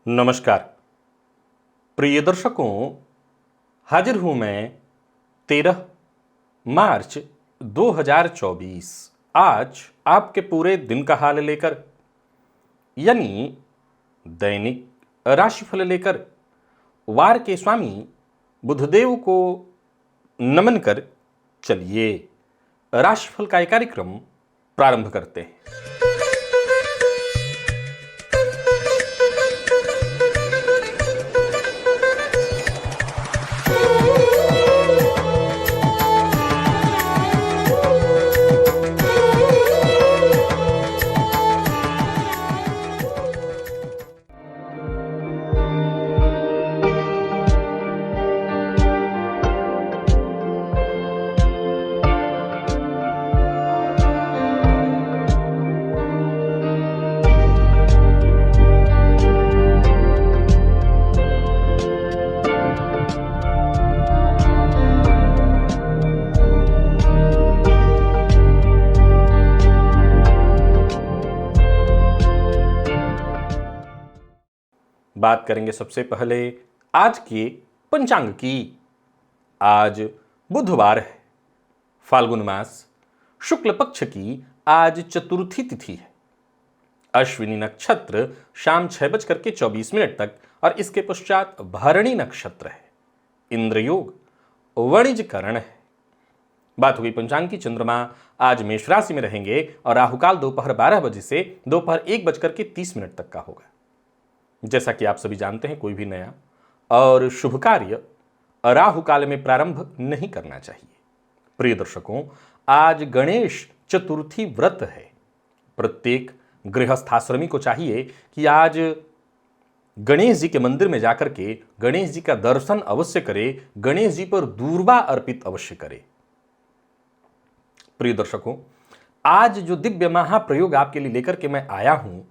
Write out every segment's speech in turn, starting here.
नमस्कार प्रिय दर्शकों, हाजिर हूं मैं 13 मार्च 2024 आज आपके पूरे दिन का हाल लेकर, यानी दैनिक राशिफल लेकर वार के स्वामी बुधदेव को नमन कर चलिए राशिफल का एक कार्यक्रम प्रारंभ करते हैं। बात करेंगे सबसे पहले आज के पंचांग की। आज बुधवार है, फाल्गुन मास शुक्ल पक्ष की आज चतुर्थी तिथि है। अश्विनी नक्षत्र शाम 6:24 तक और इसके पश्चात भरणी नक्षत्र है। इंद्रयोग वणिज करण है। बात हुई पंचांग की। चंद्रमा आज मेष राशि में रहेंगे और राहुकाल दोपहर 12 बजे से दोपहर 1:30 तक का होगा। जैसा कि आप सभी जानते हैं, कोई भी नया और शुभ कार्य राहु काल में प्रारंभ नहीं करना चाहिए। प्रिय दर्शकों, आज गणेश चतुर्थी व्रत है। प्रत्येक गृहस्थाश्रमी को चाहिए कि आज गणेश जी के मंदिर में जाकर के गणेश जी का दर्शन अवश्य करे, गणेश जी पर दूर्वा अर्पित अवश्य करे। प्रिय दर्शकों, आज जो दिव्य महाप्रयोग आपके लिए लेकर के मैं आया हूं,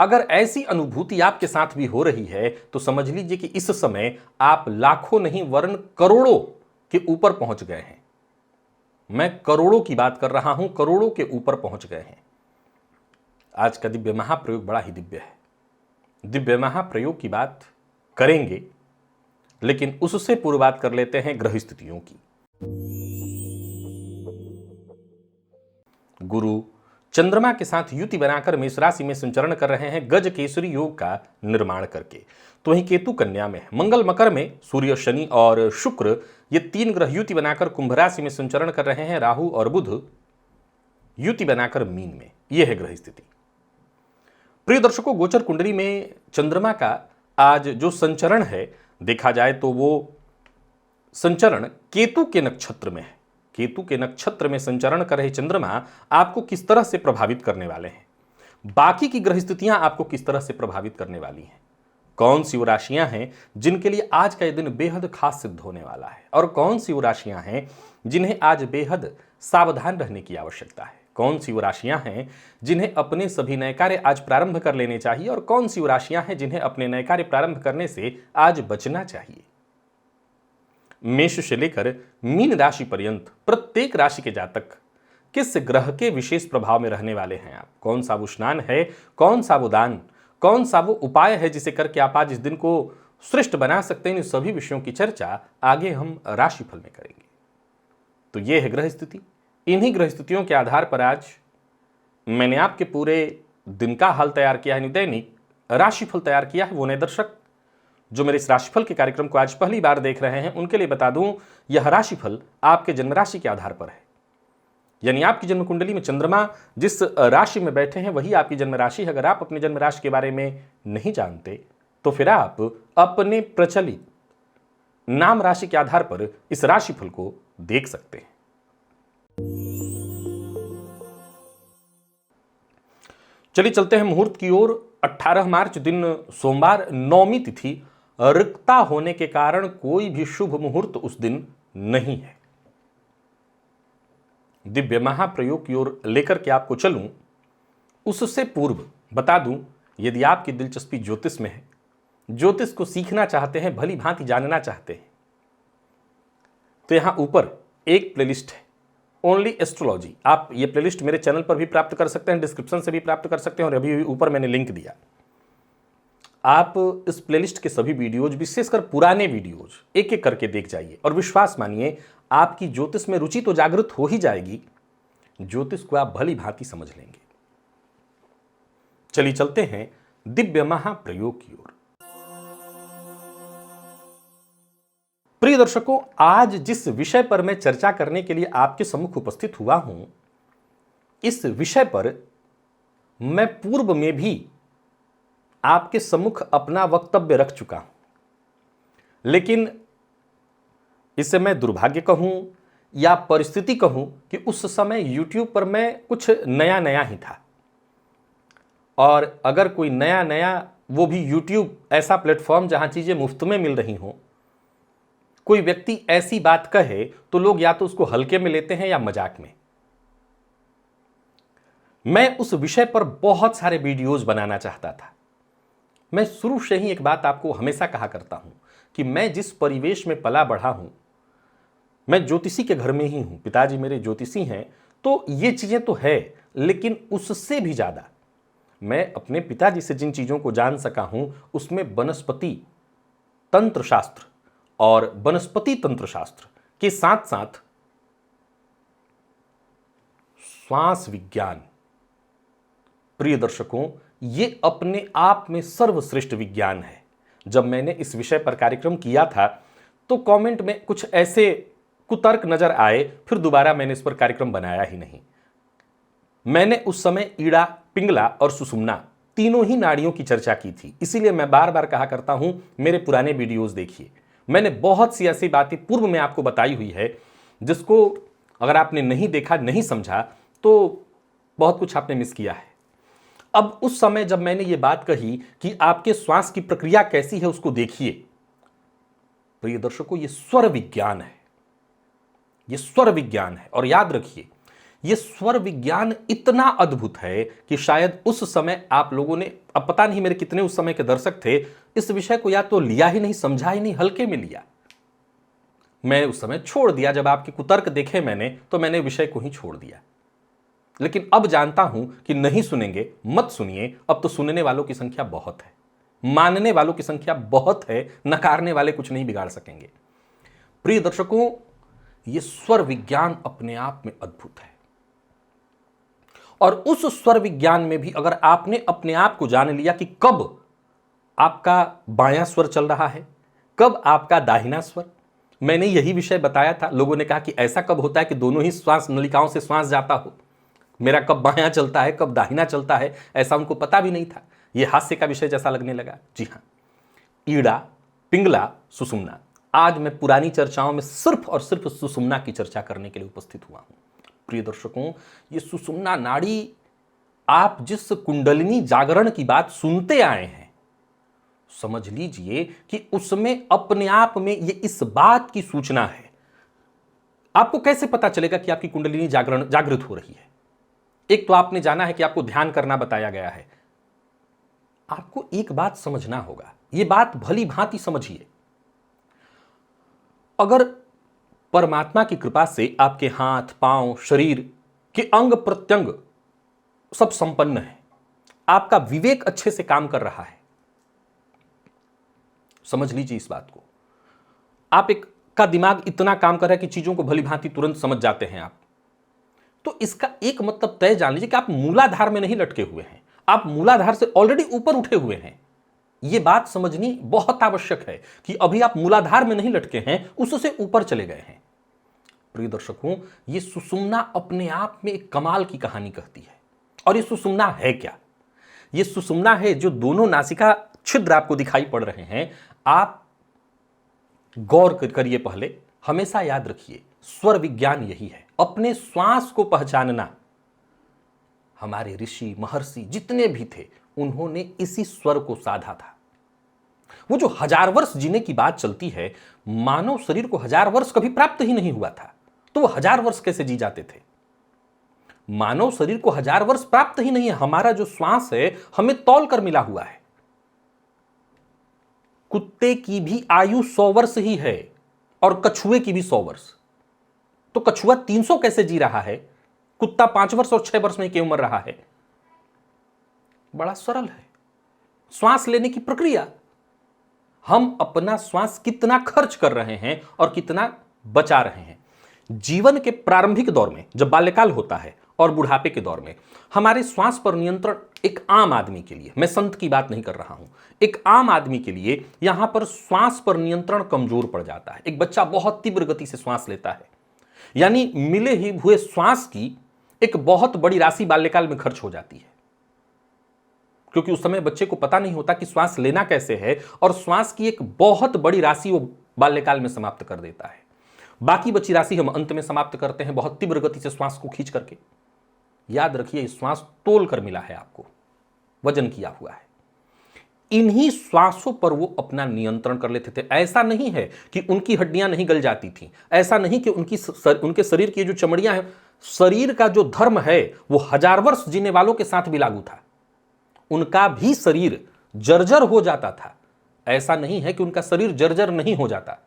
अगर ऐसी अनुभूति आपके साथ भी हो रही है तो समझ लीजिए कि इस समय आप लाखों नहीं वरन करोड़ों के ऊपर पहुंच गए हैं। मैं करोड़ों की बात कर रहा हूं, करोड़ों के ऊपर पहुंच गए हैं। आज का दिव्य महाप्रयोग बड़ा ही दिव्य है। दिव्य महाप्रयोग की बात करेंगे, लेकिन उससे पूर्व बात कर लेते हैं ग्रह स्थितियों की। गुरु चंद्रमा के साथ युति बनाकर मेष राशि में संचरण कर रहे हैं, गज केसरी योग का निर्माण करके। तो वहीं केतु कन्या में, मंगल मकर में, सूर्य शनि और शुक्र ये तीन ग्रह युति बनाकर कुंभ राशि में संचरण कर रहे हैं। राहु और बुध युति बनाकर मीन में। यह है ग्रह स्थिति। प्रिय दर्शकों, गोचर कुंडली में चंद्रमा का आज जो संचरण है, देखा जाए तो वो संचरण केतु के नक्षत्र में है। केतु के नक्षत्र में संचरण कर रहे चंद्रमा आपको किस तरह से प्रभावित करने वाले हैं, बाकी की ग्रह स्थितियां आपको किस तरह से प्रभावित करने वाली हैं, कौन सी वो राशियां हैं जिनके लिए आज का यह दिन बेहद खास सिद्ध होने वाला है, और कौन सी वो राशियां हैं जिन्हें आज बेहद सावधान रहने की आवश्यकता है, कौन सी वो राशियां हैं जिन्हें अपने सभी नए कार्य आज प्रारंभ कर लेने चाहिए, और कौन सी वो राशियां हैं जिन्हें अपने नए कार्य प्रारंभ करने से आज बचना चाहिए। मेष से लेकर मीन राशि पर्यंत प्रत्येक राशि के जातक किस ग्रह के विशेष प्रभाव में रहने वाले हैं, आप कौन सा वो स्नान है, कौन सा वो दान, कौन सा वो उपाय है जिसे करके आप आज इस दिन को श्रेष्ठ बना सकते हैं, इन सभी विषयों की चर्चा आगे हम राशिफल में करेंगे। तो ये है ग्रह स्थिति। इन्हीं ग्रह स्थितियों के आधार पर आज मैंने आपके पूरे दिन का हाल तैयार किया है, दैनिक राशिफल तैयार किया है। वो नए दर्शक जो मेरे इस राशिफल के कार्यक्रम को आज पहली बार देख रहे हैं, उनके लिए बता दूं, यह राशिफल आपके जन्म राशि के आधार पर है। यानी आपकी जन्म कुंडली में चंद्रमा जिस राशि में बैठे हैं वही आपकी जन्म राशि है। अगर आप अपने जन्म राशि के बारे में नहीं जानते तो फिर आप अपने प्रचलित नाम राशि के आधार पर इस राशिफल को देख सकते हैं। चलिए चलते हैं मुहूर्त की ओर। 18 मार्च दिन सोमवार, नौमी तिथि, रिक्ता होने के कारण कोई भी शुभ मुहूर्त उस दिन नहीं है। दिव्य महाप्रयोग की ओर लेकर के आपको चलूं, उससे पूर्व बता दूं, यदि आपकी दिलचस्पी ज्योतिष में है, ज्योतिष को सीखना चाहते हैं, भली भांति जानना चाहते हैं, तो यहां ऊपर एक प्लेलिस्ट है, ओनली एस्ट्रोलॉजी। आप ये प्लेलिस्ट मेरे चैनल पर भी प्राप्त कर सकते हैं, डिस्क्रिप्शन से भी प्राप्त कर सकते हैं, और अभी ऊपर मैंने लिंक दिया। आप इस प्लेलिस्ट के सभी वीडियोज, विशेषकर पुराने वीडियोज, एक एक करके देख जाइए और विश्वास मानिए आपकी ज्योतिष में रुचि तो जागृत हो ही जाएगी, ज्योतिष को आप भली भांति समझ लेंगे। चलिए चलते हैं दिव्य महाप्रयोग की ओर। प्रिय दर्शकों, आज जिस विषय पर मैं चर्चा करने के लिए आपके सम्मुख उपस्थित हुआ हूं, इस विषय पर मैं पूर्व में भी आपके सम्मुख अपना वक्तव्य रख चुका हूं, लेकिन इसे मैं दुर्भाग्य कहूं या परिस्थिति कहूं कि उस समय YouTube पर मैं कुछ नया नया ही था, और अगर कोई नया नया, वो भी YouTube ऐसा प्लेटफॉर्म जहां चीजें मुफ्त में मिल रही हों, कोई व्यक्ति ऐसी बात कहे तो लोग या तो उसको हल्के में लेते हैं या मजाक में। मैं उस विषय पर बहुत सारे वीडियोज बनाना चाहता था। मैं शुरू से ही एक बात आपको हमेशा कहा करता हूं कि मैं जिस परिवेश में पला बढ़ा हूं, मैं ज्योतिषी के घर में ही हूं, पिताजी मेरे ज्योतिषी हैं, तो ये चीजें तो है, लेकिन उससे भी ज्यादा मैं अपने पिताजी से जिन चीजों को जान सका हूं, उसमें वनस्पति तंत्र शास्त्र और वनस्पति तंत्र शास्त्र के साथ साथ श्वास विज्ञान, प्रिय दर्शकों, ये अपने आप में सर्वश्रेष्ठ विज्ञान है। जब मैंने इस विषय पर कार्यक्रम किया था तो कमेंट में कुछ ऐसे कुतर्क नजर आए, फिर दोबारा मैंने इस पर कार्यक्रम बनाया ही नहीं। मैंने उस समय ईड़ा, पिंगला और सुषुम्ना तीनों ही नाड़ियों की चर्चा की थी, इसीलिए मैं बार बार कहा करता हूं मेरे पुराने वीडियोस देखिए। मैंने बहुत सी ऐसी बातें पूर्व में आपको बताई हुई है, जिसको अगर आपने नहीं देखा, नहीं समझा, तो बहुत कुछ आपने मिस किया है। अब उस समय जब मैंने ये बात कही कि आपके श्वास की प्रक्रिया कैसी है, उसको देखिए। प्रिय दर्शकों, ये स्वर विज्ञान है, ये स्वर विज्ञान है, और याद रखिए ये स्वर विज्ञान इतना अद्भुत है कि शायद उस समय आप लोगों ने, अब पता नहीं मेरे कितने उस समय के दर्शक थे, इस विषय को या तो लिया ही नहीं, समझा ही नहीं, हल्के में लिया। मैं उस समय छोड़ दिया, जब आपके कुतर्क देखे मैंने तो मैंने विषय को ही छोड़ दिया। लेकिन अब जानता हूं कि नहीं सुनेंगे, मत सुनिए। अब तो सुनने वालों की संख्या बहुत है, मानने वालों की संख्या बहुत है, नकारने वाले कुछ नहीं बिगाड़ सकेंगे। प्रिय दर्शकों, यह स्वर विज्ञान अपने आप में अद्भुत है, और उस स्वर विज्ञान में भी अगर आपने अपने आप को जान लिया कि कब आपका बायां स्वर चल रहा है, कब आपका दाहिना स्वर। मैंने यही विषय बताया था, लोगों ने कहा कि ऐसा कब होता है कि दोनों ही श्वास नलिकाओं से श्वास जाता हो, मेरा कब बायां चलता है, कब दाहिना चलता है, ऐसा उनको पता भी नहीं था। यह हास्य का विषय जैसा लगने लगा। जी हां, ईड़ा, पिंगला, सुषुम्ना। आज मैं पुरानी चर्चाओं में सिर्फ और सिर्फ सुषुम्ना की चर्चा करने के लिए उपस्थित हुआ हूं। प्रिय दर्शकों, ये सुषुम्ना नाड़ी, आप जिस कुंडलिनी जागरण की बात सुनते आए हैं, समझ लीजिए कि उसमें अपने आप में ये इस बात की सूचना है। आपको कैसे पता चलेगा कि आपकी कुंडलिनी जागृत हो रही है? एक तो आपने जाना है कि आपको ध्यान करना बताया गया है। आपको एक बात समझना होगा, यह बात भली भांति समझिए। अगर परमात्मा की कृपा से आपके हाथ, पांव, शरीर के अंग प्रत्यंग सब संपन्न है, आपका विवेक अच्छे से काम कर रहा है, समझ लीजिए इस बात को। आप एक का दिमाग इतना काम कर रहा है कि चीजों को भली भांति तुरंत समझ जाते हैं आप, तो इसका एक मतलब तय जान लीजिए कि आप मूलाधार में नहीं लटके हुए हैं, आप मूलाधार से ऑलरेडी ऊपर उठे हुए हैं। यह बात समझनी बहुत आवश्यक है कि अभी आप मूलाधार में नहीं लटके हैं, उससे ऊपर चले गए हैं। प्रिय दर्शकों, यह सुषुम्ना अपने आप में एक कमाल की कहानी कहती है। और यह सुषुम्ना है क्या? यह सुषुम्ना है जो दोनों नासिका छिद्र आपको दिखाई पड़ रहे हैं। आप गौर करिए, पहले हमेशा याद रखिए, स्वर विज्ञान यही है, अपने श्वास को पहचानना। हमारे ऋषि महर्षि जितने भी थे, उन्होंने इसी स्वर को साधा था। वो जो 1000 वर्ष जीने की बात चलती है, मानव शरीर को 1000 वर्ष कभी प्राप्त ही नहीं हुआ था, तो वो 1000 वर्ष कैसे जी जाते थे? मानव शरीर को 1000 वर्ष प्राप्त ही नहीं है। हमारा जो श्वास है, हमें तौल कर मिला हुआ है। कुत्ते की भी आयु 100 वर्ष ही है, और कछुए की भी 100 वर्ष। तो कछुआ 300 कैसे जी रहा है? कुत्ता 5 वर्ष और 6 वर्ष में क्यों मर रहा है? बड़ा सरल है। श्वास लेने की प्रक्रिया, हम अपना श्वास कितना खर्च कर रहे हैं और कितना बचा रहे हैं। जीवन के प्रारंभिक दौर में, जब बाल्यकाल होता है और बुढ़ापे के दौर में, हमारे श्वास पर नियंत्रण एक आम आदमी के लिए, मैं संत की बात नहीं कर रहा हूं, एक आम आदमी के लिए यहां पर श्वास पर नियंत्रण कमजोर पड़ जाता है। एक बच्चा बहुत तीव्र गति से श्वास लेता है, यानी मिले ही हुए श्वास की एक बहुत बड़ी राशि बाल्यकाल में खर्च हो जाती है, क्योंकि उस समय बच्चे को पता नहीं होता कि श्वास लेना कैसे है, और श्वास की एक बहुत बड़ी राशि वो बाल्यकाल में समाप्त कर देता है। बाकी बची राशि हम अंत में समाप्त करते हैं, बहुत तीव्र गति से श्वास को खींच करके। याद रखिए, श्वास तोल कर मिला है आपको, वजन किया हुआ है। इन्हीं श्वासों पर वो अपना नियंत्रण कर लेते थे। ऐसा नहीं है कि उनकी हड्डियां नहीं गल जाती थी, ऐसा नहीं कि उनके शरीर की जो चमड़ियां हैं, शरीर का जो धर्म है वो 1000 वर्ष जीने वालों के साथ भी लागू था। उनका भी शरीर जर्जर हो जाता था, ऐसा नहीं है कि उनका शरीर जर्जर नहीं हो जाता।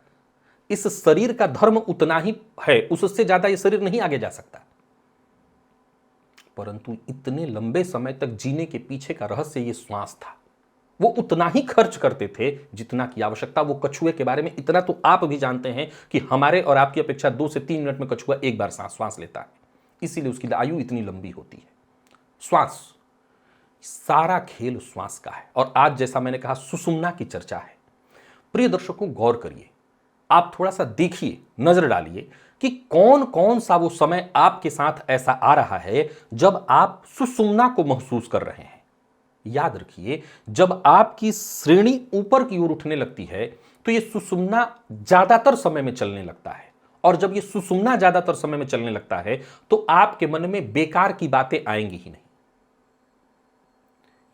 इस शरीर का धर्म उतना ही है, उससे ज्यादा ये शरीर नहीं आगे जा सकता। परंतु इतने लंबे समय तक जीने के पीछे का रहस्य ये श्वास था। वो उतना ही खर्च करते थे जितना की आवश्यकता। वो कछुए के बारे में इतना तो आप भी जानते हैं कि हमारे और आपकी अपेक्षा 2 से 3 मिनट में कछुआ एक बार श्वास लेता है, इसीलिए उसकी आयु इतनी लंबी होती है। श्वास, सारा खेल श्वास का है। और आज जैसा मैंने कहा, सुषुम्ना की चर्चा है। प्रिय दर्शकों, गौर करिए, आप थोड़ा सा देखिए, नजर डालिए कि कौन कौन सा वो समय आपके साथ ऐसा आ रहा है जब आप सुषुम्ना को महसूस कर रहे हैं। याद रखिए, जब आपकी श्रेणी ऊपर की ओर उठने लगती है तो ये सुषुम्ना ज्यादातर समय में चलने लगता है, और जब ये सुषुम्ना ज्यादातर समय में चलने लगता है तो आपके मन में बेकार की बातें आएंगी ही नहीं।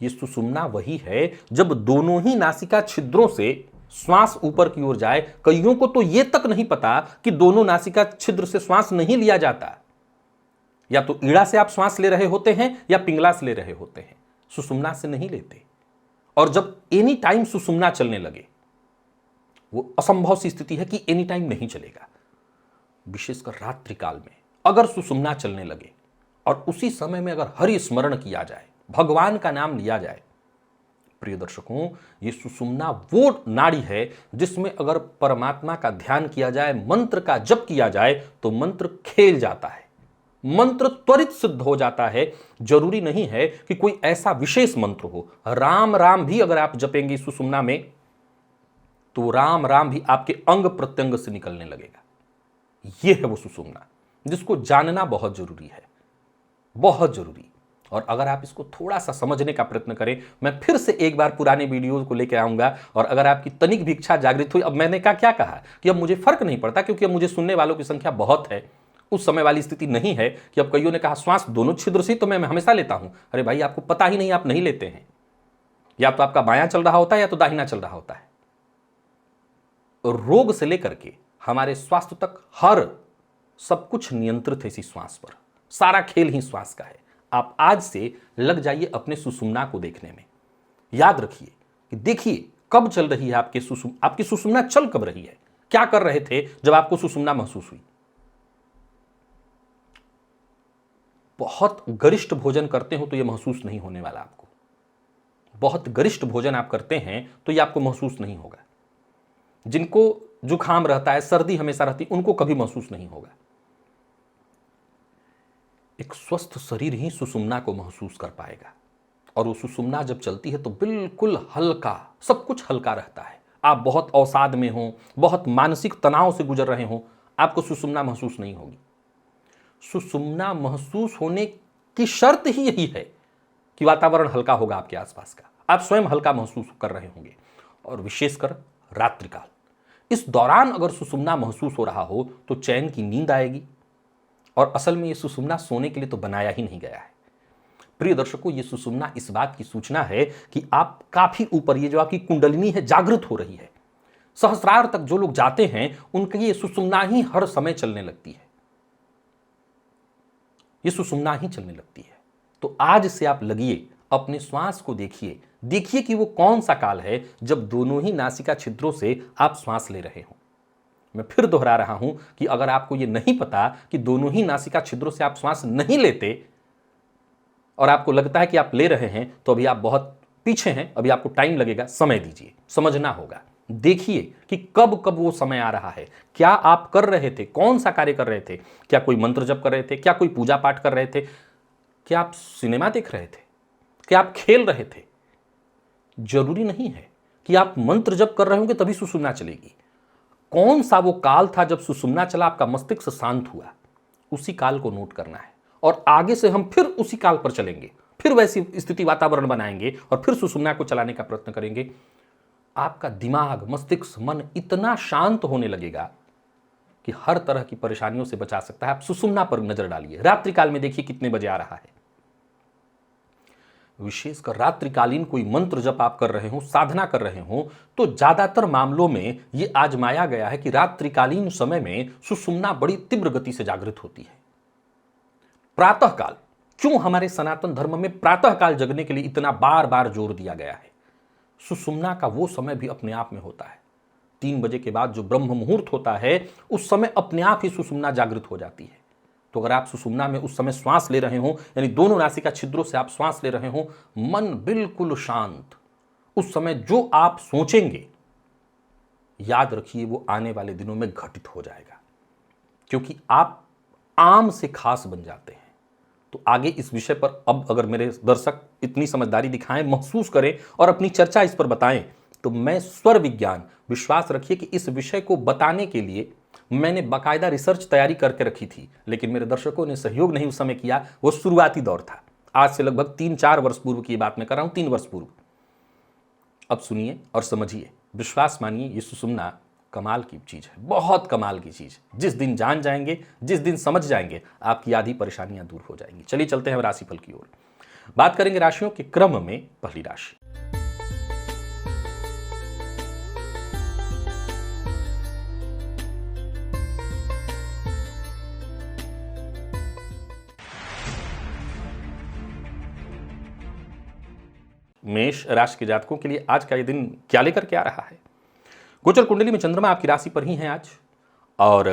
ये सुषुम्ना वही है जब दोनों ही नासिका छिद्रों से श्वास ऊपर की ओर जाए। कईयों को तो यह तक नहीं पता कि दोनों नासिका छिद्र से श्वास नहीं लिया जाता। या तो ईड़ा से आप श्वास ले रहे होते हैं या पिंगला से ले रहे होते हैं, सुषुम्ना से नहीं लेते। और जब एनी टाइम सुषुम्ना चलने लगे, वो असंभव सी स्थिति है कि एनी टाइम नहीं चलेगा, विशेषकर रात्रि काल में अगर सुषुम्ना चलने लगे और उसी समय में अगर हरि स्मरण किया जाए, भगवान का नाम लिया जाए, प्रिय दर्शकों, ये सुषुम्ना वो नाड़ी है जिसमें अगर परमात्मा का ध्यान किया जाए, मंत्र का जप किया जाए तो मंत्र खेल जाता है, मंत्र त्वरित सिद्ध हो जाता है। जरूरी नहीं है कि कोई ऐसा विशेष मंत्र हो। राम राम भी अगर आप जपेंगे सुषुम्ना में तो राम राम भी आपके अंग प्रत्यंग से निकलने लगेगा। यह है वो सुषुम्ना जिसको जानना बहुत जरूरी है, बहुत जरूरी। और अगर आप इसको थोड़ा सा समझने का प्रयत्न करें, मैं फिर से एक बार पुराने वीडियोज को लेकर आऊंगा, और अगर आपकी तनिक भी इच्छा जागृत हुई, अब मैंने क्या कहा कि अब मुझे फर्क नहीं पड़ता क्योंकि अब मुझे सुनने वालों की संख्या बहुत है। उस समय वाली स्थिति नहीं है कि अब कईयों ने कहा श्वास दोनों छिद्र से तो मैं हमेशा लेता हूं। अरे भाई, आपको पता ही नहीं, आप नहीं लेते हैं। या तो आपका बायां चल रहा होता है या तो दाहिना चल रहा होता है। रोग से लेकर के हमारे स्वास्थ्य तक हर सब कुछ नियंत्रित है इसी श्वास पर। सारा खेल ही श्वास का है। आप आज से लग जाइए अपने सुषुम्ना को देखने में। याद रखिए कि देखिए कब चल रही है आपकी सुषुम्ना चल कब रही है, क्या कर रहे थे जब आपको सुषुम्ना महसूस हुई। बहुत गरिष्ठ भोजन करते हो तो यह महसूस नहीं होने वाला आपको। बहुत गरिष्ठ भोजन आप करते हैं तो यह आपको महसूस नहीं होगा। जिनको जुकाम रहता है, सर्दी हमेशा रहती है, उनको कभी महसूस नहीं होगा। एक स्वस्थ शरीर ही सुषुम्ना को महसूस कर पाएगा। और वो सुषुम्ना जब चलती है तो बिल्कुल हल्का, सब कुछ हल्का रहता है। आप बहुत अवसाद में हो, बहुत मानसिक तनाव से गुजर रहे हो, आपको सुषुम्ना महसूस नहीं होगी। सुषुम्ना महसूस होने की शर्त ही यही है कि वातावरण हल्का होगा आपके आसपास का, आप स्वयं हल्का महसूस कर रहे होंगे। और विशेषकर रात्रिकाल, इस दौरान अगर सुषुम्ना महसूस हो रहा हो तो चैन की नींद आएगी। और असल में यह सुषुम्ना सोने के लिए तो बनाया ही नहीं गया है। प्रिय दर्शकों, यह सुषुम्ना इस बात की सूचना है कि आप काफी ऊपर, ये जो आपकी कुंडलिनी है, जागृत हो रही है। सहस्रार तक जो लोग जाते हैं उनके लिए सुषुम्ना ही हर समय चलने लगती है, ये सुषुम्ना ही चलने लगती है। तो आज से आप लगिए, अपने श्वास को देखिए, देखिए कि वो कौन सा काल है जब दोनों ही नासिका छिद्रों से आप श्वास ले रहे हो। मैं फिर दोहरा रहा हूं कि अगर आपको यह नहीं पता कि दोनों ही नासिका छिद्रों से आप श्वास नहीं लेते और आपको लगता है कि आप ले रहे हैं, तो अभी आप बहुत पीछे हैं, अभी आपको टाइम लगेगा, समय दीजिए, समझना होगा। देखिए कि कब कब वो समय आ रहा है, क्या आप कर रहे थे, कौन सा कार्य कर रहे थे, क्या कोई मंत्र जप कर रहे थे, क्या कोई पूजा पाठ कर रहे थे, क्या आप सिनेमा देख रहे थे, क्या आप खेल रहे थे। जरूरी नहीं है कि आप मंत्र जप कर रहे होंगे तभी सुषुम्ना चलेगी। कौन सा वो काल था जब सुषुम्ना चला, आपका मस्तिष्क शांत हुआ, उसी काल को नोट करना है और आगे से हम फिर उसी काल पर चलेंगे, फिर वैसी स्थिति वातावरण बनाएंगे और फिर सुषुम्ना को चलाने का प्रयत्न करेंगे। आपका दिमाग, मस्तिष्क, मन इतना शांत होने लगेगा कि हर तरह की परेशानियों से बचा सकता है। आप सुषुम्ना पर नजर डालिए, रात्रि काल में देखिए कितने बजे आ रहा है। विशेषकर रात्रिकालीन कोई मंत्र जप आप कर रहे हो, साधना कर रहे हो, तो ज्यादातर मामलों में यह आजमाया गया है कि रात्रिकालीन समय में सुषुम्ना बड़ी तीव्र गति से जागृत होती है। प्रातःकाल, क्यों हमारे सनातन धर्म में प्रातःकाल जगने के लिए इतना बार बार जोर दिया गया है? सुषुम्ना का वो समय भी अपने आप में होता है। 3 बजे के बाद जो ब्रह्म मुहूर्त होता है, उस समय अपने आप ही सुषुम्ना जागृत हो जाती है। तो अगर आप सुषुम्ना में उस समय श्वास ले रहे हो, यानी दोनों नासिका छिद्रों से आप श्वास ले रहे हो, मन बिल्कुल शांत, उस समय जो आप सोचेंगे, याद रखिए वो आने वाले दिनों में घटित हो जाएगा, क्योंकि आप आम से खास बन जाते हैं। तो आगे इस विषय पर अब अगर मेरे दर्शक इतनी समझदारी दिखाएं, महसूस करें और अपनी चर्चा इस पर बताएं, तो मैं स्वर विज्ञान, विश्वास रखिए कि इस विषय को बताने के लिए मैंने बाकायदा रिसर्च तैयारी करके रखी थी, लेकिन मेरे दर्शकों ने सहयोग नहीं उस समय किया। वो शुरुआती दौर था, आज से लगभग 3-4 वर्ष पूर्व की बात मैं कर रहा हूं, 3 वर्ष पूर्व। अब सुनिए और समझिए, विश्वास मानिए, ये सुषुम्ना कमाल की चीज है, बहुत कमाल की चीज। जिस दिन जान जाएंगे, जिस दिन समझ जाएंगे, आपकी आधी परेशानियां दूर हो जाएंगी। चलिए चलते हैं राशिफल की ओर। बात करेंगे राशियों के क्रम में। पहली राशि मेष राशि के जातकों के लिए आज का ये दिन क्या लेकर के आ रहा है? गोचर कुंडली में चंद्रमा आपकी राशि पर ही है आज, और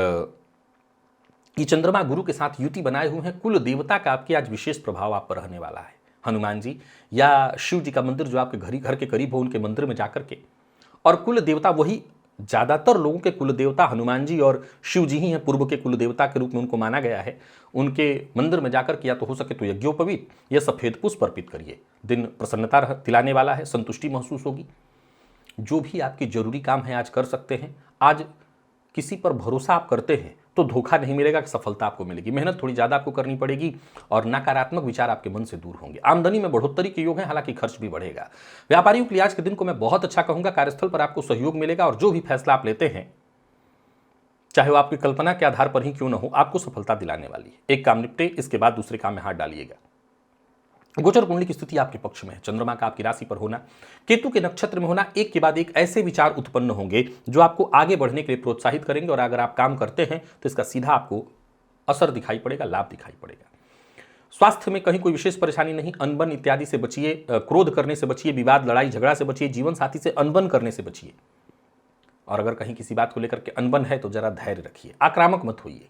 ये चंद्रमा गुरु के साथ युति बनाए हुए हैं। कुल देवता का आपके आज विशेष प्रभाव आप पर रहने वाला है। हनुमान जी या शिव जी का मंदिर जो आपके घर के करीब हो, उनके मंदिर में जाकर के, और कुल देवता वही, ज्यादातर लोगों के कुल देवता हनुमान जी और शिव जी ही हैं, पूर्व के कुल देवता के रूप में उनको माना गया है। उनके मंदिर में जाकर के या तो हो सके तो यज्ञोपवीत या सफेद पुष्प अर्पित करिए। दिन प्रसन्नता दिलाने वाला है, संतुष्टि महसूस होगी। जो भी आपके जरूरी काम है आज कर सकते हैं। आज किसी पर भरोसा आप करते हैं तो धोखा नहीं मिलेगा, कि सफलता आपको मिलेगी। मेहनत थोड़ी ज्यादा आपको करनी पड़ेगी और नकारात्मक विचार आपके मन से दूर होंगे। आमदनी में बढ़ोतरी के योग है, हालांकि खर्च भी बढ़ेगा। व्यापारियों के लिए आज के दिन को मैं बहुत अच्छा कहूंगा। कार्यस्थल पर आपको सहयोग मिलेगा और जो भी फैसला आप लेते हैं, चाहे वो आपकी कल्पना के आधार पर ही क्यों न हो, आपको सफलता दिलाने वाली है। एक काम निपटे, इसके बाद दूसरे काम में हाथ डालिएगा। गोचर कुंडली की स्थिति आपके पक्ष में है। चंद्रमा का आपकी राशि पर होना, केतु के नक्षत्र में होना, एक के बाद एक ऐसे विचार उत्पन्न होंगे जो आपको आगे बढ़ने के लिए प्रोत्साहित करेंगे। और अगर आप काम करते हैं तो इसका सीधा आपको असर दिखाई पड़ेगा, लाभ दिखाई पड़ेगा। स्वास्थ्य में कहीं कोई विशेष परेशानी नहीं। अनबन इत्यादि से बचिए, क्रोध करने से बचिए, विवाद लड़ाई झगड़ा से बचिए, जीवन साथी से अनबन करने से बचिए। और अगर कहीं किसी बात को लेकर के अनबन है तो जरा धैर्य रखिए, आक्रामक मत होइए,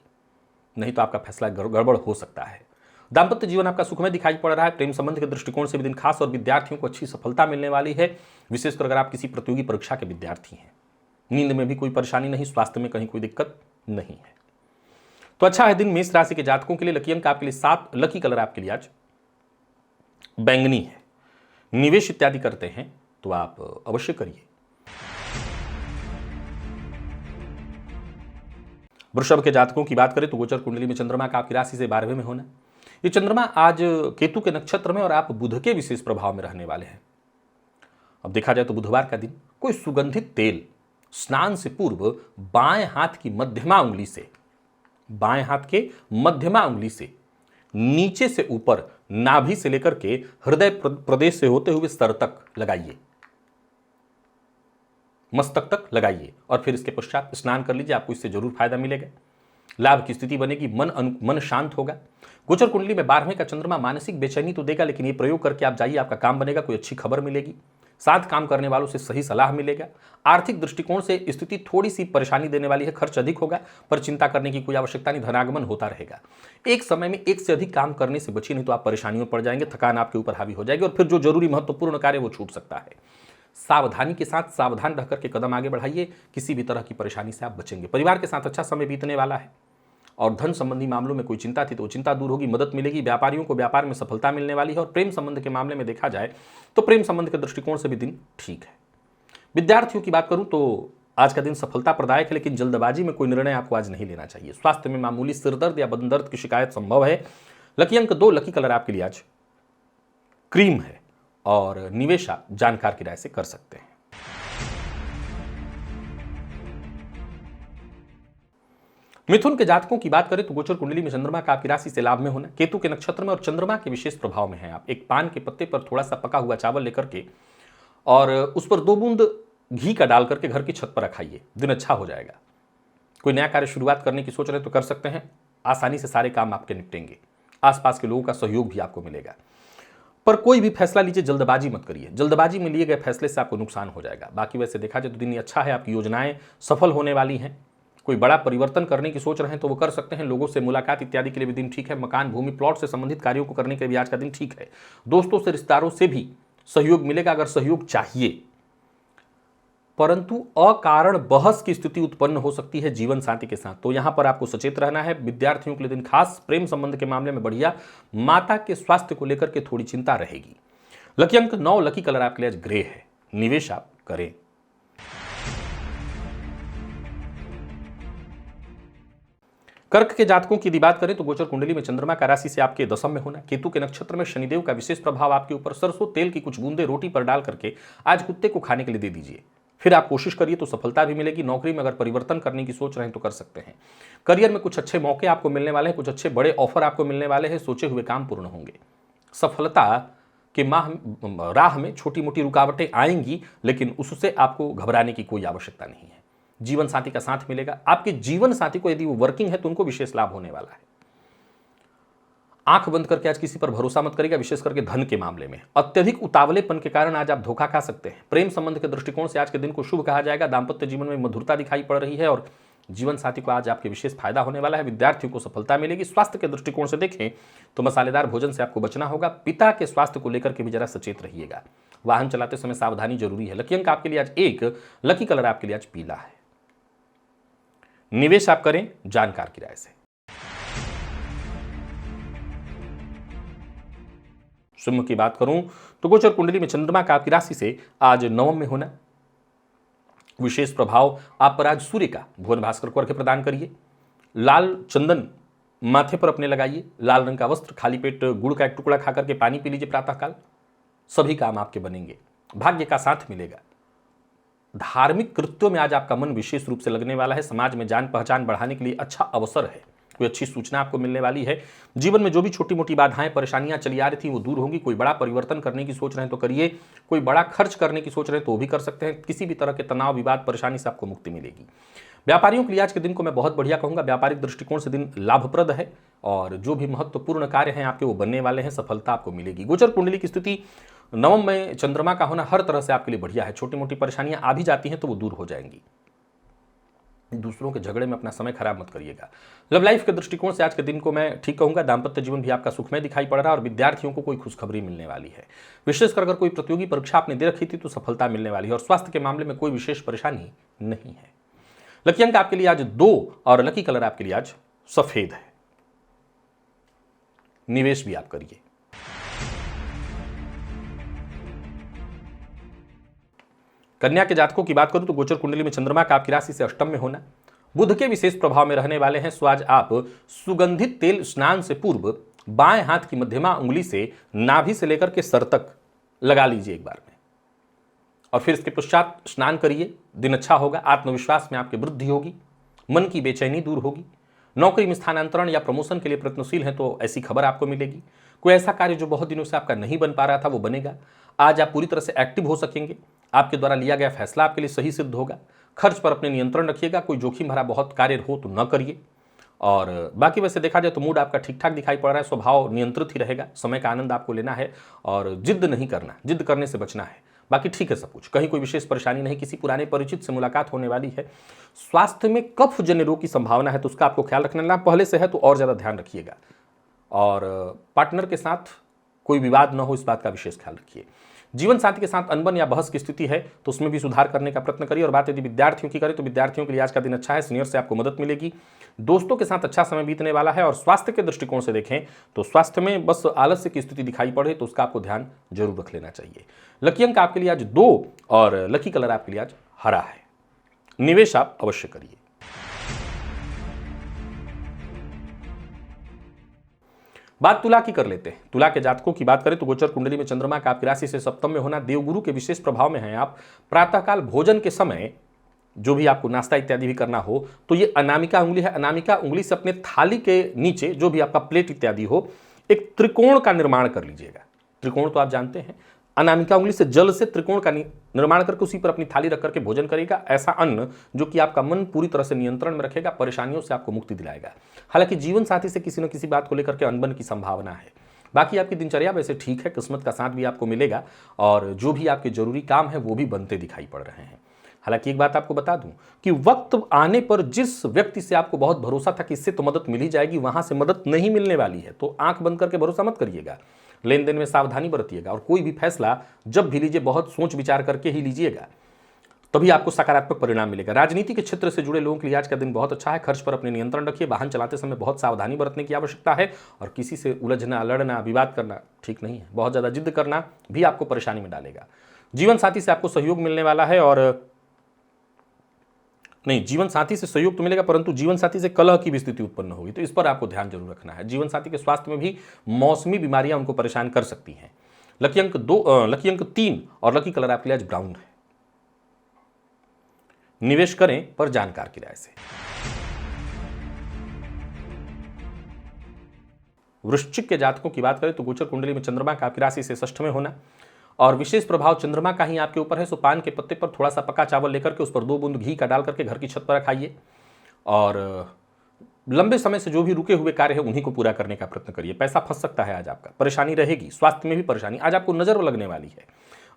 नहीं तो आपका फैसला गड़बड़ हो सकता है। दाम्पत्य जीवन आपका सुखमय दिखाई पड़ रहा है। प्रेम संबंध के दृष्टिकोण से भी दिन खास और विद्यार्थियों को अच्छी सफलता मिलने वाली है, विशेषकर अगर आप किसी प्रतियोगी परीक्षा के विद्यार्थी हैं। नींद में भी कोई परेशानी नहीं, स्वास्थ्य में कहीं कोई दिक्कत नहीं है। तो अच्छा है दिन मेष राशि के जातकों के लिए। लकी अंक आपके लिए 7, लकी कलर आपके लिए आज बैंगनी है। निवेश इत्यादि करते हैं तो आप अवश्य करिए। वृषभ के जातकों की बात करें तो गोचर कुंडली में चंद्रमा का आपकी राशि से 12वें में होना। ये चंद्रमा आज केतु के नक्षत्र में और आप बुध के विशेष प्रभाव में रहने वाले हैं। अब देखा जाए तो बुधवार का दिन कोई सुगंधित तेल स्नान से पूर्व बाएं हाथ की मध्यमा उंगली से, बाएं हाथ के मध्यमा उंगली से नीचे से ऊपर नाभि से लेकर के हृदय प्रदेश से होते हुए सर तक लगाइए, मस्तक तक लगाइए और फिर इसके पश्चात स्नान कर लीजिए। आपको इससे जरूर फायदा मिलेगा, लाभ की स्थिति बनेगी, मन शांत होगा। गोचर कुंडली में 12वें का चंद्रमा मानसिक बेचैनी तो देगा, लेकिन ये प्रयोग करके आप जाइए, आपका काम बनेगा, कोई अच्छी खबर मिलेगी। साथ काम करने वालों से सही सलाह मिलेगा। आर्थिक दृष्टिकोण से स्थिति थोड़ी सी परेशानी देने वाली है, खर्च अधिक होगा, पर चिंता करने की कोई आवश्यकता नहीं, धनागमन होता रहेगा। एक समय में एक से अधिक काम करने से बचिए, नहीं तो आप परेशानियों में पड़ जाएंगे, थकान आपके ऊपर हावी हो जाएगी और फिर जो जरूरी महत्वपूर्ण कार्य वो छूट सकता है। सावधानी के साथ सावधान रहकर के कदम आगे बढ़ाइए, किसी भी तरह की परेशानी से आप बचेंगे। परिवार के साथ अच्छा समय बीतने वाला है और धन संबंधी मामलों में कोई चिंता थी तो चिंता दूर होगी, मदद मिलेगी। व्यापारियों को व्यापार में सफलता मिलने वाली है और प्रेम संबंध के मामले में देखा जाए तो प्रेम संबंध के दृष्टिकोण से भी दिन ठीक है। विद्यार्थियों की बात करूं तो आज का दिन सफलता प्रदायक है, लेकिन जल्दबाजी में कोई निर्णय आपको आज नहीं लेना चाहिए। स्वास्थ्य में मामूली सिरदर्द या बदन दर्द की शिकायत संभव है। लकी अंक 2, लकी कलर आपके लिए आज क्रीम है और निवेश आप जानकार की राय से कर सकते हैं। मिथुन के जातकों की बात करें तो गोचर कुंडली में चंद्रमा का आपकी राशि से लाभ में होना, केतु के नक्षत्र में और चंद्रमा के विशेष प्रभाव में है। आप एक पान के पत्ते पर थोड़ा सा पका हुआ चावल लेकर के और उस पर 2 बूंद घी का डाल करके घर की छत पर रखाइए, दिन अच्छा हो जाएगा। कोई नया कार्य शुरुआत करने की सोच रहे तो कर सकते हैं, आसानी से सारे काम आपके निपटेंगे। आसपास के लोगों का सहयोग भी आपको मिलेगा। पर कोई भी फैसला लीजिए, जल्दबाजी मत करिए, जल्दबाजी में लिए गए फैसले से आपको नुकसान हो जाएगा। बाकी वैसे देखा जाए तो दिन अच्छा है, आपकी योजनाएं सफल होने वाली हैं। कोई बड़ा परिवर्तन करने की सोच रहे हैं तो वो कर सकते हैं। लोगों से मुलाकात इत्यादि के लिए भी दिन ठीक है। मकान, भूमि, प्लॉट से संबंधित कार्यों को करने के लिए भी आज का दिन ठीक है। दोस्तों से, रिश्तेदारों से भी सहयोग मिलेगा अगर सहयोग चाहिए, परंतु अकारण बहस की स्थिति उत्पन्न हो सकती है जीवन साथी के साथ, तो यहां पर आपको सचेत रहना है। विद्यार्थियों के लिए दिन खास, प्रेम संबंध के मामले में बढ़िया, माता के स्वास्थ्य को लेकर के थोड़ी चिंता रहेगी। लकी अंक 9, लकी कलर आपके लिए आज ग्रे है, निवेश आप करें। कर्क के जातकों की यदि बात करें तो गोचर कुंडली में चंद्रमा का राशि से आपके दशम में होना, केतु के नक्षत्र में शनिदेव का विशेष प्रभाव आपके ऊपर। सरसों तेल की कुछ बूंदे रोटी पर डाल करके आज कुत्ते को खाने के लिए दे दीजिए, फिर आप कोशिश करिए तो सफलता भी मिलेगी। नौकरी में अगर परिवर्तन करने की सोच रहे हैं तो कर सकते हैं। करियर में कुछ अच्छे मौके आपको मिलने वाले हैं, कुछ अच्छे बड़े ऑफर आपको मिलने वाले हैं, सोचे हुए काम पूर्ण होंगे। सफलता के राह में छोटी मोटी रुकावटें आएंगी, लेकिन उससे आपको घबराने की कोई आवश्यकता नहीं है। जीवन साथी का साथ मिलेगा। आपके जीवन साथी को यदि वो वर्किंग है तो उनको विशेष लाभ होने वाला है। आंख बंद करके आज किसी पर भरोसा मत करिएगा, विशेष करके धन के मामले में। अत्यधिक उतावलेपन के कारण आज आप धोखा खा सकते हैं। प्रेम संबंध के दृष्टिकोण से आज के दिन को शुभ कहा जाएगा। दांपत्य जीवन में मधुरता दिखाई पड़ रही है और जीवन साथी को आज आपके विशेष फायदा होने वाला है। विद्यार्थियों को सफलता मिलेगी। स्वास्थ्य के दृष्टिकोण से देखें तो मसालेदार भोजन से आपको बचना होगा। पिता के स्वास्थ्य को लेकर के भी जरा सचेत रहिएगा। वाहन चलाते समय सावधानी जरूरी है। लकी अंक आपके लिए आज 1, लकी कलर आपके लिए आज पीला है, निवेश आप करें जानकार की राय से। सिंह की बात करूं तो गोचर कुंडली में चंद्रमा का आपकी राशि से आज नवम में होना, विशेष प्रभाव आप पर आज सूर्य का। भुवन भास्कर को अर्घ्य प्रदान करिए। लाल चंदन माथे पर अपने लगाइए। लाल रंग का वस्त्र, खाली पेट गुड़ का एक टुकड़ा खाकर के पानी पी लीजिए प्रातःकाल। सभी काम आपके बनेंगे, भाग्य का साथ मिलेगा। धार्मिक कृत्यों में आज आपका मन विशेष रूप से लगने वाला है। समाज में जान पहचान बढ़ाने के लिए अच्छा अवसर है। कोई अच्छी सूचना आपको मिलने वाली है। जीवन में जो भी छोटी मोटी बाधाएं परेशानियां चली आ रही थी वो दूर होंगी। कोई बड़ा परिवर्तन करने की सोच रहे हैं तो करिए। कोई बड़ा खर्च करने की सोच रहे हैं तो वो भी कर सकते हैं। किसी भी तरह के तनाव, विवाद, परेशानी से आपको मुक्ति मिलेगी। व्यापारियों के लिए आज के दिन को मैं बहुत बढ़िया कहूंगा। व्यापारिक दृष्टिकोण से दिन लाभप्रद है और जो भी महत्वपूर्ण कार्य हैं आपके वो बनने वाले हैं, सफलता आपको मिलेगी। गोचर कुंडली की स्थिति नवम में चंद्रमा का होना हर तरह से आपके लिए बढ़िया है। छोटी मोटी परेशानियां आ भी जाती हैं तो वो दूर हो जाएंगी। दूसरों के झगड़े में अपना समय खराब मत करिएगा। लव लाइफ के दृष्टिकोण से आज के दिन को मैं ठीक कहूंगा। दांपत्य जीवन भी आपका सुखमय दिखाई पड़ रहा है और विद्यार्थियों को कोई खुशखबरी मिलने वाली है। विशेषकर अगर कोई प्रतियोगी परीक्षा आपने दे रखी थी तो सफलता मिलने वाली है और स्वास्थ्य के मामले में कोई विशेष परेशानी नहीं है। लकी अंक आपके लिए आज 2 और लकी कलर आपके लिए आज सफेद है, निवेश भी आप करिए। कन्या के जातकों की बात करूं तो गोचर कुंडली में चंद्रमा का आपकी राशि से अष्टम में होना, बुध के विशेष प्रभाव में रहने वाले हैं। सो आज आप सुगंधित तेल स्नान से पूर्व बाएं हाथ की मध्यमा उंगली से नाभि से लेकर के सर तक लगा लीजिए एक बार में, और फिर इसके पश्चात स्नान करिए। दिन अच्छा होगा। आत्मविश्वास में आपकी वृद्धि होगी। मन की बेचैनी दूर होगी। नौकरी में स्थानांतरण या प्रमोशन के लिए प्रयत्नशील हैं तो ऐसी खबर आपको मिलेगी। कोई ऐसा कार्य जो बहुत दिनों से आपका नहीं बन पा रहा था वो बनेगा। आज आप पूरी तरह से एक्टिव हो सकेंगे। आपके द्वारा लिया गया फैसला आपके लिए सही सिद्ध होगा। खर्च पर अपने नियंत्रण रखिएगा। कोई जोखिम भरा बहुत कार्य हो तो न करिए। और बाकी वैसे देखा जाए तो मूड आपका ठीक ठाक दिखाई पड़ रहा है। स्वभाव नियंत्रित ही रहेगा। समय का आनंद आपको लेना है और जिद नहीं करना, जिद करने से बचना है। बाकी ठीक है सब कुछ, कहीं कोई विशेष परेशानी नहीं, किसी पुराने परिचित से मुलाकात होने वाली है। स्वास्थ्य में कफ जन्य रोग की संभावना है तो उसका आपको ख्याल रखना है, पहले से है तो और ज़्यादा ध्यान रखिएगा। और पार्टनर के साथ कोई विवाद न हो, इस बात का विशेष ख्याल रखिए। जीवन साथी के साथ अनबन या बहस की स्थिति है तो उसमें भी सुधार करने का प्रयत्न करिए। और बात यदि विद्यार्थियों की करें तो विद्यार्थियों के लिए आज का दिन अच्छा है, सीनियर से आपको मदद मिलेगी, दोस्तों के साथ अच्छा समय बीतने वाला है। और स्वास्थ्य के दृष्टिकोण से देखें तो स्वास्थ्य में बस आलस्य की स्थिति दिखाई पड़े तो उसका आपको ध्यान जरूर रख लेना चाहिए। लकी अंक आपके लिए आज 2 और लकी कलर आपके लिए आज हरा है। निवेश आप अवश्य करिए। बात तुला की कर लेते हैं। तुला के जातकों की बात करें तो गोचर कुंडली में चंद्रमा का आपकी राशि से सप्तम में होना, देवगुरु के विशेष प्रभाव में है आप। प्रातःकाल भोजन के समय जो भी आपको नाश्ता इत्यादि भी करना हो तो ये अनामिका उंगली है, अनामिका उंगली से अपने थाली के नीचे जो भी आपका प्लेट इत्यादि हो एक त्रिकोण का निर्माण कर लीजिएगा। त्रिकोण तो आप जानते हैं, अनामिका उंगली से जल से त्रिकोण का निर्माण करके उसी पर अपनी थाली रख करके भोजन करेगा। ऐसा अन्न जो कि आपका मन पूरी तरह से नियंत्रण में रखेगा, परेशानियों से आपको मुक्ति दिलाएगा। हालांकि जीवन साथी से किसी न किसी बात को लेकर के अनबन की संभावना है। बाकी आपकी दिनचर्या वैसे ठीक है, किस्मत का साथ भी आपको मिलेगा और जो भी आपके जरूरी काम है वो भी बनते दिखाई पड़ रहे हैं। हालांकि एक बात आपको बता दूं कि वक्त आने पर जिस व्यक्ति से आपको बहुत भरोसा था कि इससे तो मदद मिल ही जाएगी, वहां से मदद नहीं मिलने वाली है। तो आंख बंद करके भरोसा मत करिएगा, लेन देन में सावधानी बरतिएगा और कोई भी फैसला जब भी लीजिए बहुत सोच विचार करके ही लीजिएगा, तभी आपको सकारात्मक परिणाम मिलेगा। राजनीति के क्षेत्र से जुड़े लोगों के लिए आज का दिन बहुत अच्छा है। खर्च पर अपने नियंत्रण रखिए, वाहन चलाते समय बहुत सावधानी बरतने की आवश्यकता है और किसी से उलझना, लड़ना, विवाद करना ठीक नहीं है। बहुत ज़्यादा जिद करना भी आपको परेशानी में डालेगा। जीवन साथी से आपको सहयोग मिलने वाला है और नहीं, जीवन साथी से सहयोग तो मिलेगा परंतु जीवन साथी से कलह की भी स्थिति उत्पन्न होगी, तो इस पर आपको ध्यान जरूर रखना है। जीवन साथी के स्वास्थ्य में भी मौसमी बीमारियां उनको परेशान कर सकती हैं। लकी अंक 3 और लकी कलर आपके लिए आज ब्राउन है। निवेश करें पर जानकार की राय से। वृश्चिक के जातकों की बात करें तो गोचर कुंडली में चंद्रमा का आपकी राशि से षष्ठ में होना और विशेष प्रभाव चंद्रमा का ही आपके ऊपर है। सो पान के पत्ते पर थोड़ा सा पका चावल लेकर के उस पर 2 बूंद घी का डाल करके घर की छत पर रखाइए और लंबे समय से जो भी रुके हुए कार्य है उन्हीं को पूरा करने का प्रयत्न करिए। पैसा फंस सकता है आज आपका, परेशानी रहेगी, स्वास्थ्य में भी परेशानी, आज आपको नजर लगने वाली है,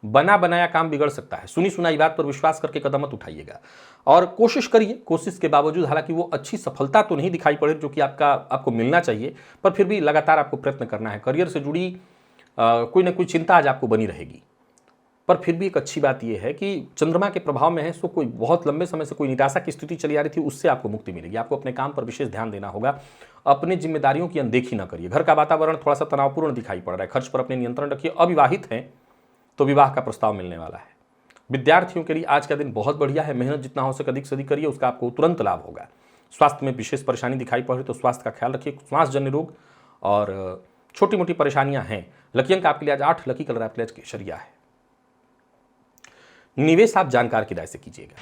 बना बनाया काम बिगड़ सकता है। सुनी सुनाई बात पर विश्वास करके कदम मत उठाइएगा और कोशिश करिए, कोशिश के बावजूद हालांकि वो अच्छी सफलता तो नहीं दिखाई पड़े जो कि आपको मिलना चाहिए, पर फिर भी लगातार आपको प्रयत्न करना है। करियर से जुड़ी कोई ना कोई चिंता आज आपको बनी रहेगी, पर फिर भी एक अच्छी बात यह है कि चंद्रमा के प्रभाव में है, सो कोई बहुत लंबे समय से कोई निराशा की स्थिति चली आ रही थी उससे आपको मुक्ति मिलेगी। आपको अपने काम पर विशेष ध्यान देना होगा, अपने जिम्मेदारियों की अनदेखी ना करिए। घर का वातावरण थोड़ा सा तनावपूर्ण दिखाई पड़ रहा है, खर्च पर अपने नियंत्रण रखिए। अविवाहित हैं तो विवाह का प्रस्ताव मिलने वाला है। विद्यार्थियों के लिए आज का दिन बहुत बढ़िया है, मेहनत जितना हो सके अधिक से अधिक करिए, उसका आपको तुरंत लाभ होगा। स्वास्थ्य में विशेष परेशानी दिखाई पड़ रही तो स्वास्थ्य का ख्याल रखिए। श्वास जन्य रोग और छोटी मोटी परेशानियां हैं। लकी अंक आपके लिए आज 8, लकी कलर आपके लिए आज केसरिया है। निवेश आप जानकार की राय से कीजिएगा।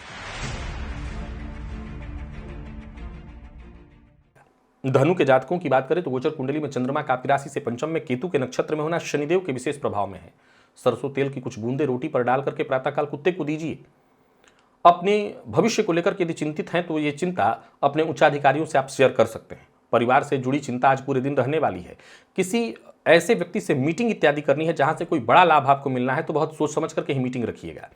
धनु के जातकों की बात करें तो गोचर कुंडली में चंद्रमा का आपकी राशि से पंचम में, केतु के नक्षत्र में होना, शनिदेव के विशेष प्रभाव में है। सरसों तेल की कुछ बूंदे रोटी पर डाल करके प्रातःकाल कुत्ते को दीजिए। अपने भविष्य को लेकर के यदि चिंतित हैं तो ये चिंता अपने उच्चाधिकारियों से आप शेयर कर सकते हैं। परिवार से जुड़ी चिंता आज पूरे दिन रहने वाली है। किसी ऐसे व्यक्ति से मीटिंग इत्यादि करनी है जहां से कोई बड़ा लाभ आपको मिलना है तो बहुत सोच समझ करके ही मीटिंग रखिएगा।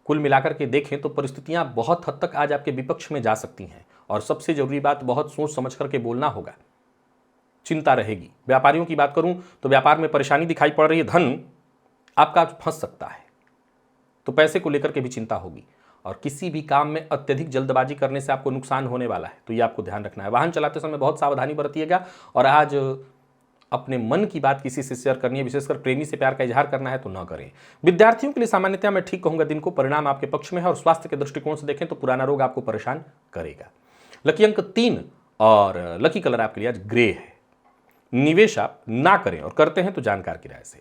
कुल मिलाकर के देखें तो परिस्थितियां बहुत हद तक आज आपके विपक्ष में जा सकती हैं और सबसे जरूरी बात, बहुत सोच समझ करके बोलना होगा। चिंता रहेगी। व्यापारियों की बात करूं तो व्यापार में परेशानी दिखाई पड़ रही है, धन आपका फंस सकता है तो पैसे को लेकर के भी चिंता होगी और किसी भी काम में अत्यधिक जल्दबाजी करने से आपको नुकसान होने वाला है, तो ये आपको ध्यान रखना है। वाहन चलाते समय बहुत सावधानी बरतिएगा और आज अपने मन की बात किसी से शेयर करनी है, विशेषकर प्रेमी से प्यार का इजहार करना है तो न करें। विद्यार्थियों के लिए सामान्यतः मैं ठीक कहूंगा दिन को, परिणाम आपके पक्ष में है और स्वास्थ्य के दृष्टिकोण से देखें तो पुराना रोग आपको परेशान करेगा। लकी अंक 3 और लकी कलर आपके लिए आज ग्रे है। निवेश आप ना करें और करते हैं तो जानकार की राय से।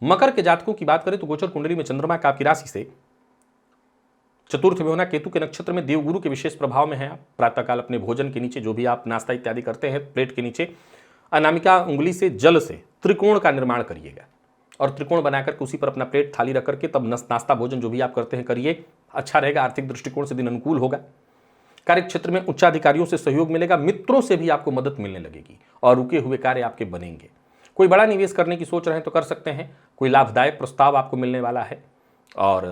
मकर के जातकों की बात करें तो गोचर कुंडली में चंद्रमा का आपकी राशि से चतुर्थ में होना, केतु के नक्षत्र में, देवगुरु के विशेष प्रभाव में है। आप प्रातःकाल अपने भोजन के नीचे जो भी आप नाश्ता इत्यादि करते हैं प्लेट के नीचे अनामिका उंगली से जल से त्रिकोण का निर्माण करिएगा और त्रिकोण बनाकर के उसी पर अपना प्लेट थाली रख करके तब नाश्ता भोजन जो भी आप करते हैं करिए। अच्छा रहेगा, आर्थिक दृष्टिकोण से दिन अनुकूल होगा। कार्य क्षेत्र में उच्चाधिकारियों से सहयोग मिलेगा, मित्रों से भी आपको मदद मिलने लगेगी और रुके हुए कार्य आपके बनेंगे। कोई बड़ा निवेश करने की सोच रहे हैं तो कर सकते हैं, कोई लाभदायक प्रस्ताव आपको मिलने वाला है और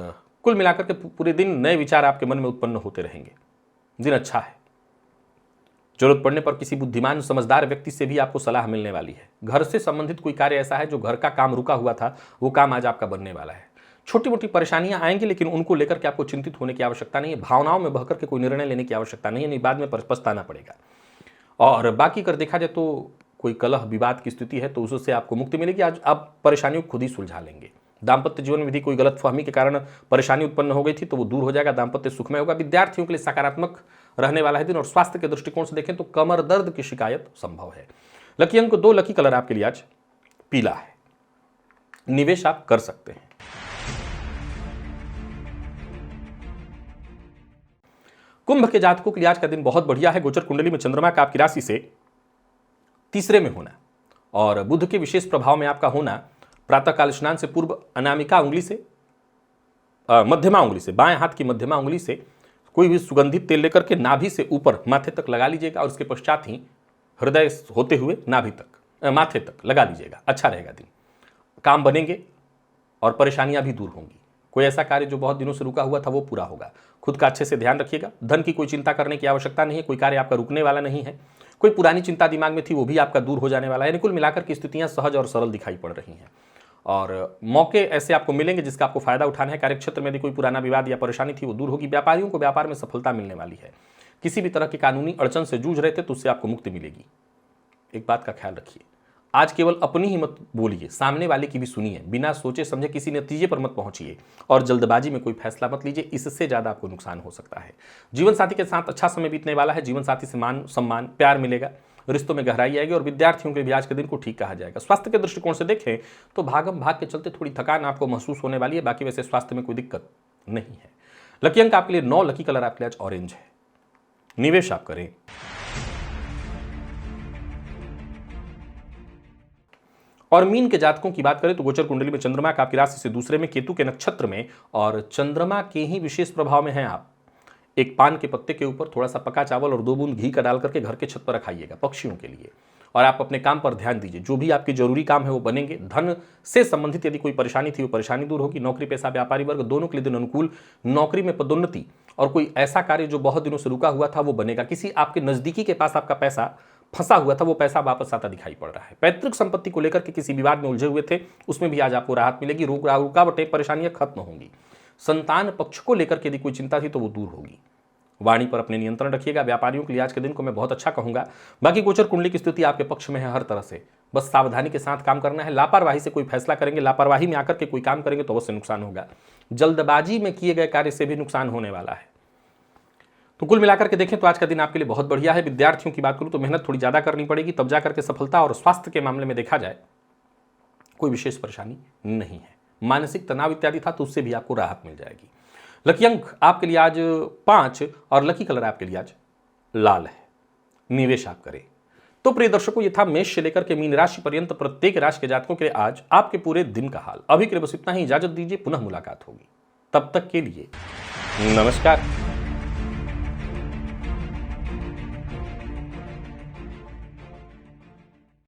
कुल मिलाकर के पूरे दिन नए विचार आपके मन में उत्पन्न होते रहेंगे। दिन अच्छा है। जरूरत पड़ने पर किसी बुद्धिमान समझदार व्यक्ति से भी आपको सलाह मिलने वाली है। घर से संबंधित कोई कार्य ऐसा है जो घर का काम रुका हुआ था, वो काम आज आपका बनने वाला है। छोटी मोटी परेशानियां आएंगी, लेकिन उनको लेकर के आपको चिंतित होने की आवश्यकता नहीं है। भावनाओं में बहकर के कोई निर्णय लेने की आवश्यकता नहीं है, नहीं बाद में पछताना पड़ेगा। और बाकी कर देखा जाए तो कोई कलह विवाद की स्थिति है तो उससे आपको मुक्ति मिलेगी। आज आप परेशानियों को खुद ही सुलझा लेंगे। दाम्पत्य जीवन में यदि कोई गलतफहमी के कारण परेशानी उत्पन्न हो गई थी तो वो दूर हो जाएगा, दाम्पत्य सुखमय होगा। विद्यार्थियों के लिए सकारात्मक रहने वाला है दिन और स्वास्थ्य के दृष्टिकोण से देखें तो कमर दर्द की शिकायत संभव है। लकी अंक 2, लकी कलर आपके लिए आज पीला है। निवेश आप कर सकते हैं। कुंभ के जातकों के लिए आज का दिन बहुत बढ़िया है। गोचर कुंडली में चंद्रमा का आपकी राशि से तीसरे में होना और बुध के विशेष प्रभाव में आपका होना, प्रातःकाल स्नान से पूर्व अनामिका उंगली से मध्यमा उंगली से, बाएं हाथ की मध्यमा उंगली से कोई भी सुगंधित तेल लेकर के नाभि से ऊपर माथे तक लगा लीजिएगा और उसके पश्चात ही हृदय होते हुए नाभि तक माथे तक लगा लीजिएगा। अच्छा रहेगा दिन, काम बनेंगे और परेशानियां भी दूर होंगी। कोई ऐसा कार्य जो बहुत दिनों से रुका हुआ था वो पूरा होगा। खुद का अच्छे से ध्यान रखिएगा। धन की कोई चिंता करने की आवश्यकता नहीं है, कोई कार्य आपका रुकने वाला नहीं है। कोई पुरानी चिंता दिमाग में थी वो भी आपका दूर हो जाने वाला है। कुल मिलाकर की स्थितियां सहज और सरल दिखाई पड़ रही हैं और मौके ऐसे आपको मिलेंगे जिसका आपको फायदा उठाना है। कार्यक्षेत्र में यदि कोई पुराना विवाद या परेशानी थी वो दूर होगी। व्यापारियों को व्यापार में सफलता मिलने वाली है। किसी भी तरह की कानूनी अड़चन से जूझ रहे थे तो उससे आपको मुक्ति मिलेगी। एक बात का ख्याल रखिए, आज केवल अपनी ही मत बोलिए, सामने वाले की भी सुनिए। बिना सोचे समझे किसी नतीजे पर मत पहुंचिए और जल्दबाजी में कोई फैसला मत लीजिए, इससे ज्यादा आपको नुकसान हो सकता है। जीवन साथी के साथ अच्छा समय बीतने वाला है। जीवन साथी से मान सम्मान प्यार मिलेगा, रिश्तों में गहराई आएगी और विद्यार्थियों के भी आज के दिन को ठीक कहा जाएगा। स्वास्थ्य के दृष्टिकोण से देखें तो भागम भाग के चलते थोड़ी थकान आपको महसूस होने वाली है। बाकी वैसे स्वास्थ्य में कोई दिक्कत नहीं है। लकी अंक आपके लिए 9, लकी कलर आपके लिए आज ऑरेंज है। निवेश आप करें। और मीन के जातकों की बात करें तो गोचर कुंडली में चंद्रमा का आपकी राशि से दूसरे में, केतु के नक्षत्र में और चंद्रमा के ही विशेष प्रभाव में हैं आप। एक पान के पत्ते के ऊपर थोड़ा सा पका चावल और 2 बूंद घी का डाल करके घर के छत पर रखाइएगा पक्षियों के लिए और आप अपने काम पर ध्यान दीजिए। जो भी आपके जरूरी काम है वो बनेंगे। धन से संबंधित यदि कोई परेशानी थी वो परेशानी दूर होगी। नौकरी पेशा व्यापारी वर्ग दोनों के लिए दिन अनुकूल। नौकरी में पदोन्नति और कोई ऐसा कार्य जो बहुत दिनों से रुका हुआ था वो बनेगा। किसी आपके नजदीकी के पास आपका पैसा फंसा हुआ था वो पैसा वापस आता दिखाई पड़ रहा है। पैतृक संपत्ति को लेकर के किसी विवाद में उलझे हुए थे उसमें भी आज आपको राहत मिलेगी। रुकावटें परेशानियां खत्म होंगी। संतान पक्ष को लेकर के यदि कोई चिंता थी तो वो दूर होगी। वाणी पर अपने नियंत्रण रखिएगा। व्यापारियों के लिए आज के दिन को मैं बहुत अच्छा कहूंगा। बाकी गोचर कुंडली की स्थिति आपके पक्ष में है हर तरह से, बस सावधानी के साथ काम करना है। लापरवाही से कोई फैसला करेंगे, लापरवाही में आकर के कोई काम करेंगे तो अवश्य नुकसान होगा। जल्दबाजी में किए गए कार्य से भी नुकसान होने वाला है। तो कुल मिलाकर के देखें तो आज का दिन आपके लिए बहुत बढ़िया है। विद्यार्थियों की बात करूं तो मेहनत थोड़ी ज्यादा करनी पड़ेगी, तब जाकर के सफलता। और स्वास्थ्य के मामले में देखा जाए कोई विशेष परेशानी नहीं है। मानसिक तनाव इत्यादि था तो उससे भी आपको राहत मिल जाएगी। लकी अंक आपके लिए आज 5 और लकी कलर आपके लिए आज लाल है। निवेश आप करें। तो प्रिय दर्शकों, ये था मेष से लेकर के मीन राशि पर्यंत प्रत्येक राशि के जातकों के लिए आज आपके पूरे दिन का हाल। अभी के लिए बस इतना ही। इजाजत दीजिए, पुनः मुलाकात होगी। तब तक के लिए नमस्कार।